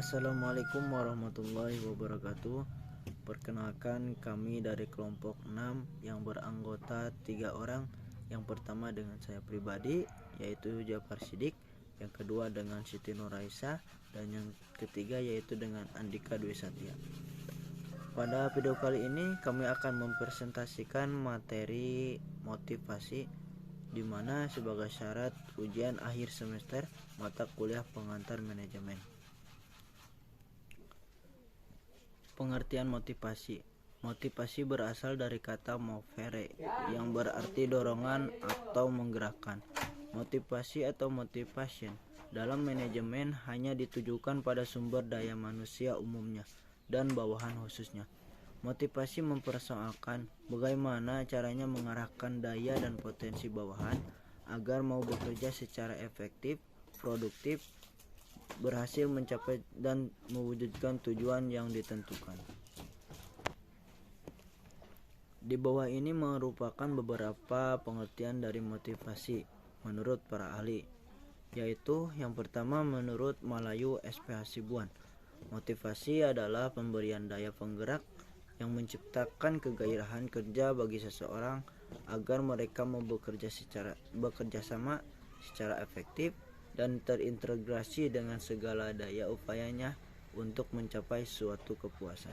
Assalamualaikum warahmatullahi wabarakatuh. Perkenalkan, kami dari kelompok 6 yang beranggota 3 orang. Yang pertama dengan saya pribadi, yaitu Jafar Sidik. Yang kedua dengan Siti Nuraisa. Dan yang ketiga yaitu dengan Andika Dwi Satya. Pada video kali ini kami akan mempresentasikan materi motivasi, di mana sebagai syarat ujian akhir semester mata kuliah pengantar manajemen. Pengertian motivasi. Motivasi berasal dari kata movere yang berarti dorongan atau menggerakkan. Motivasi atau motivation dalam manajemen hanya ditujukan pada sumber daya manusia umumnya dan bawahan khususnya. Motivasi mempersoalkan bagaimana caranya mengarahkan daya dan potensi bawahan agar mau bekerja secara efektif, produktif, berhasil mencapai dan mewujudkan tujuan yang ditentukan. Di bawah ini merupakan beberapa pengertian dari motivasi menurut para ahli, yaitu yang pertama menurut Malayu SPH Hasibuan. Motivasi adalah pemberian daya penggerak yang menciptakan kegairahan kerja bagi seseorang agar mereka mau bekerja sama secara efektif dan terintegrasi dengan segala daya upayanya untuk mencapai suatu kepuasan.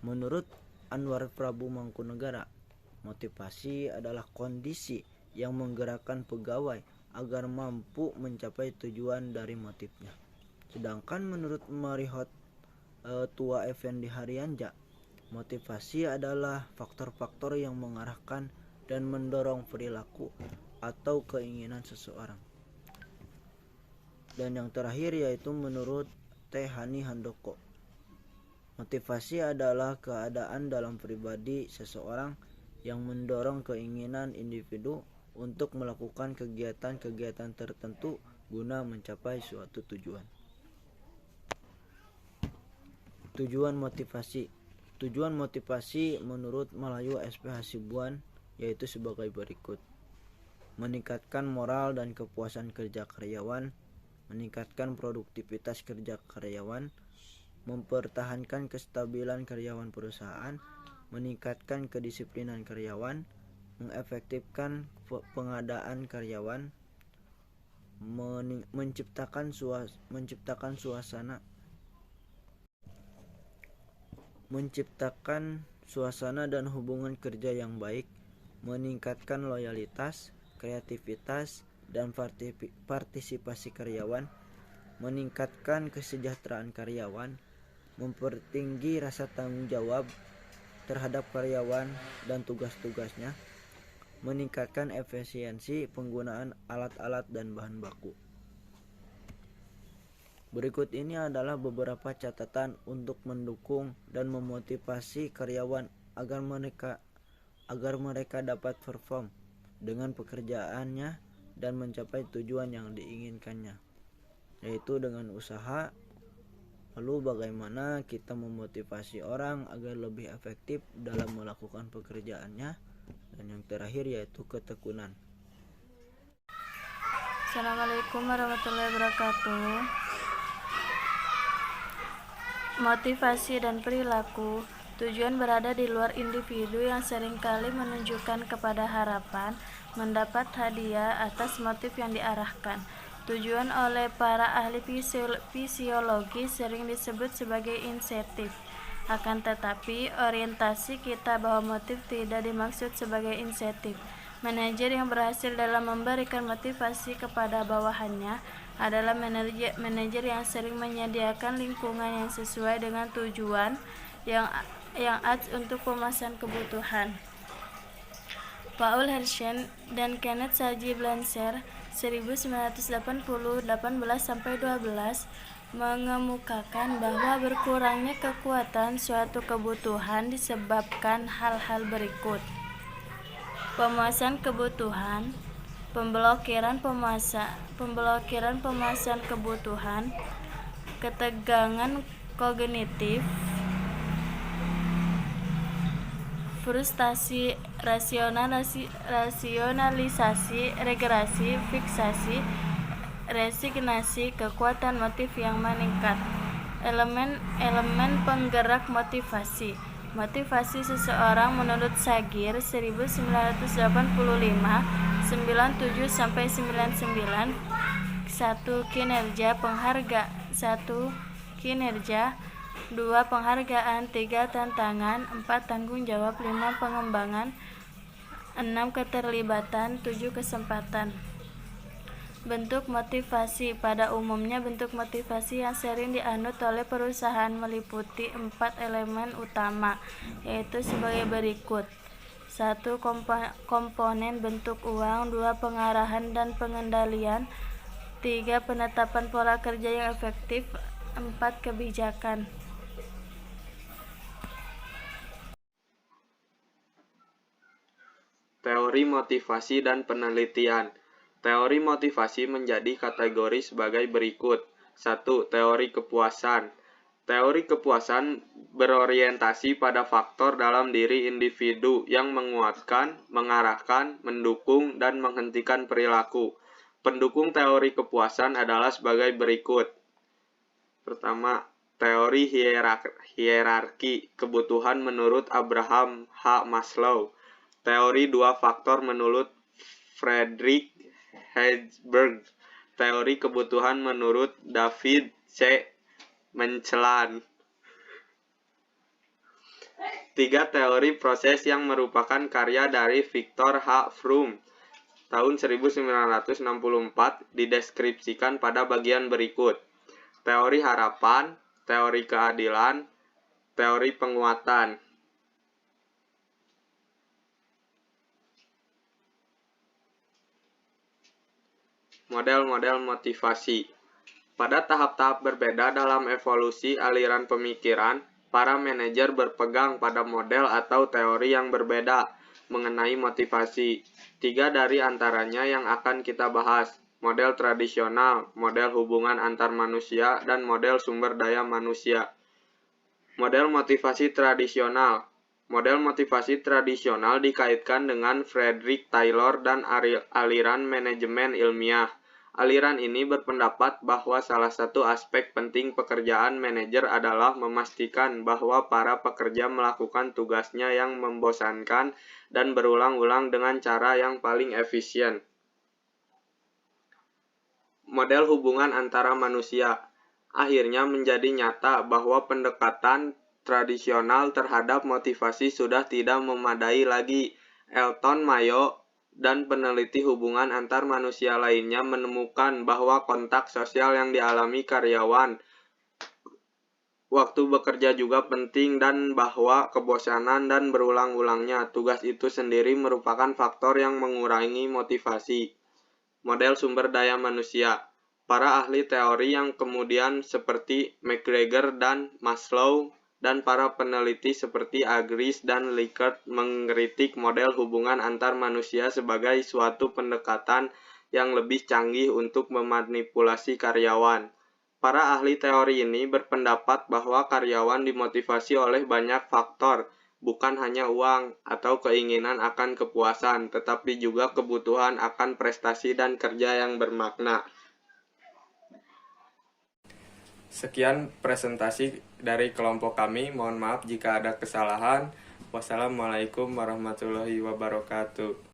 Menurut Anwar Prabu Mangkunegara, motivasi adalah kondisi yang menggerakkan pegawai agar mampu mencapai tujuan dari motifnya. Sedangkan menurut Marihot Tua Effendi Haryanja, motivasi adalah faktor-faktor yang mengarahkan dan mendorong perilaku atau keinginan seseorang. Dan yang terakhir yaitu menurut T. Hani Handoko, motivasi adalah keadaan dalam pribadi seseorang yang mendorong keinginan individu untuk melakukan kegiatan-kegiatan tertentu guna mencapai suatu tujuan. Tujuan motivasi. Tujuan motivasi menurut Malayu SPH Hasibuan yaitu sebagai berikut: meningkatkan moral dan kepuasan kerja karyawan, meningkatkan produktivitas kerja karyawan, mempertahankan kestabilan karyawan perusahaan, meningkatkan kedisiplinan karyawan, mengefektifkan pengadaan karyawan, menciptakan suasana dan hubungan kerja yang baik, meningkatkan loyalitas, kreativitas, dan partisipasi karyawan, meningkatkan kesejahteraan karyawan, mempertinggi rasa tanggung jawab terhadap karyawan dan tugas-tugasnya, meningkatkan efisiensi penggunaan alat-alat dan bahan baku. Berikut ini adalah beberapa catatan untuk mendukung dan memotivasi karyawan agar mereka dapat perform dengan pekerjaannya dan mencapai tujuan yang diinginkannya, yaitu dengan usaha. Lalu bagaimana kita memotivasi orang agar lebih efektif dalam melakukan pekerjaannya, dan yang terakhir yaitu ketekunan. Assalamualaikum warahmatullahi wabarakatuh. Motivasi dan perilaku. Tujuan berada di luar individu yang seringkali menunjukkan kepada harapan mendapat hadiah atas motif yang diarahkan. Tujuan oleh para ahli fisiologi sering disebut sebagai insentif. Akan tetapi, orientasi kita bahwa motif tidak dimaksud sebagai insentif. Manajer yang berhasil dalam memberikan motivasi kepada bawahannya adalah manajer yang sering menyediakan lingkungan yang sesuai dengan tujuan yang untuk pemenuhan kebutuhan. Paul Hershey dan Kenneth Saji Blanchard 1980 18-12 mengemukakan bahwa berkurangnya kekuatan suatu kebutuhan disebabkan hal-hal berikut: pemuasan kebutuhan, pemblokiran pemuasan kebutuhan, ketegangan kognitif, frustasi, rasionalisasi, regresi, fiksasi, resignasi, kekuatan motif yang meningkat. Elemen penggerak motivasi. Motivasi seseorang menurut Sagir 1985, 97 sampai 99. 1. Kinerja, 2. Penghargaan, 3. Tantangan, 4. Tanggung jawab, 5. Pengembangan, 6. Keterlibatan, 7. Kesempatan. Bentuk motivasi. Pada umumnya bentuk motivasi yang sering dianut oleh perusahaan meliputi 4 elemen utama, yaitu sebagai berikut. 1. Komponen bentuk uang, 2. Pengarahan dan pengendalian, 3. Penetapan pola kerja yang efektif, 4. Kebijakan. Teori motivasi dan penelitian. Teori motivasi menjadi kategori sebagai berikut. 1. Teori kepuasan. Teori kepuasan berorientasi pada faktor dalam diri individu yang menguatkan, mengarahkan, mendukung, dan menghentikan perilaku. Pendukung teori kepuasan adalah sebagai berikut. Pertama, teori hierarki kebutuhan menurut Abraham H. Maslow. Teori 2 faktor menurut Friedrich Herzberg. Teori kebutuhan menurut David C. Mencelan. 3. Teori proses yang merupakan karya dari Victor H. Fromm. Tahun 1964 dideskripsikan pada bagian berikut. Teori harapan, teori keadilan, teori penguatan. Model-model motivasi. Pada tahap-tahap berbeda dalam evolusi aliran pemikiran, para manajer berpegang pada model atau teori yang berbeda mengenai motivasi. 3 dari antaranya yang akan kita bahas: model tradisional, model hubungan antar manusia, dan model sumber daya manusia. Model motivasi tradisional. Model motivasi tradisional dikaitkan dengan Frederick Taylor dan aliran manajemen ilmiah. Aliran ini berpendapat bahwa salah satu aspek penting pekerjaan manajer adalah memastikan bahwa para pekerja melakukan tugasnya yang membosankan dan berulang-ulang dengan cara yang paling efisien. Model hubungan antara manusia. Akhirnya menjadi nyata bahwa pendekatan tradisional terhadap motivasi sudah tidak memadai lagi. Elton Mayo dan peneliti hubungan antar manusia lainnya menemukan bahwa kontak sosial yang dialami karyawan waktu bekerja juga penting, dan bahwa kebosanan dan berulang-ulangnya tugas itu sendiri merupakan faktor yang mengurangi motivasi. Model sumber daya manusia. Para ahli teori yang kemudian seperti McGregor dan Maslow dan para peneliti seperti Agris dan Likert mengkritik model hubungan antar manusia sebagai suatu pendekatan yang lebih canggih untuk memanipulasi karyawan. Para ahli teori ini berpendapat bahwa karyawan dimotivasi oleh banyak faktor, bukan hanya uang atau keinginan akan kepuasan, tetapi juga kebutuhan akan prestasi dan kerja yang bermakna. Sekian presentasi dari kelompok kami. Mohon maaf jika ada kesalahan. Wassalamualaikum warahmatullahi wabarakatuh.